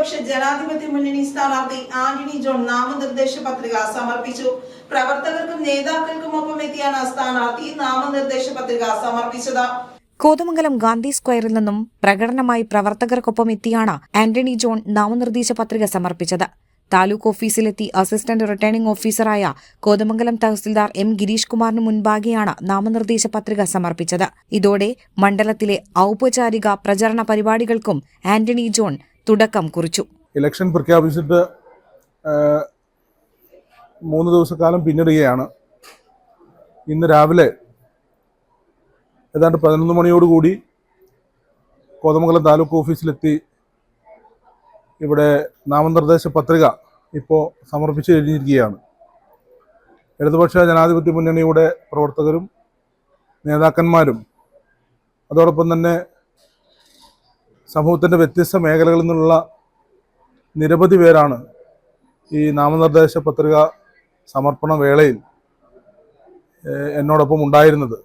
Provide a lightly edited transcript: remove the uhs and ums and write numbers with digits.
ഇടതുപക്ഷ ജനാധിപത്യ മുന്നണി സ്ഥാനാർത്ഥി ആന്റണി ജോൺ നാമനിർദ്ദേശ പത്രിക സമർപ്പിച്ചു. പ്രവർത്തകർക്കും നേതാക്കൾക്കുമൊപ്പം എത്തിയാണ് സ്ഥാനാർത്ഥി നാമനിർദ്ദേശ പത്രിക സമർപ്പിച്ചത്. കോതമംഗലം ഗാന്ധി സ്ക്വയറിൽ നിന്നും പ്രകടനമായി പ്രവർത്തകർക്കൊപ്പം എത്തിയാണ് ആന്റണി ജോൺ നാമനിർദ്ദേശ പത്രിക സമർപ്പിച്ചത്. താലൂക്ക് ഓഫീസിലെത്തി അസിസ്റ്റന്റ് റിട്ടേണിംഗ് ഓഫീസറായ കോതമംഗലം തഹസിൽദാർ എം ഗിരീഷ് കുമാറിന് മുൻപാകെയാണ് നാമനിർദ്ദേശ പത്രിക സമർപ്പിച്ചത്. ഇതോടെ മണ്ഡലത്തിലെ ഔപചാരിക പ്രചരണ പരിപാടികൾക്കും ആന്റണി ജോൺ തുടക്കം കുറിച്ചു. ഇലക്ഷൻ പ്രഖ്യാപിച്ചിട്ട് 3 ദിവസക്കാലം പിന്നിടുകയാണ്. ഇന്ന് രാവിലെ ഏതാണ്ട് 11 മണിയോടുകൂടി കോതമംഗലം താലൂക്ക് ഓഫീസിലെത്തി ഇവിടെ നാമനിർദ്ദേശ പത്രിക ഇപ്പോൾ സമർപ്പിച്ചു കഴിഞ്ഞിരിക്കുകയാണ്. ഇടതുപക്ഷ ജനാധിപത്യ മുന്നണിയുടെ പ്രവർത്തകരും നേതാക്കന്മാരും അതോടൊപ്പം തന്നെ സമൂഹത്തിൻ്റെ വ്യത്യസ്ത മേഖലകളിൽ നിന്നുള്ള നിരവധി പേരാണ് ഈ നാമനിർദ്ദേശ പത്രിക സമർപ്പണ വേളയിൽ എന്നോടൊപ്പം ഉണ്ടായിരുന്നത്.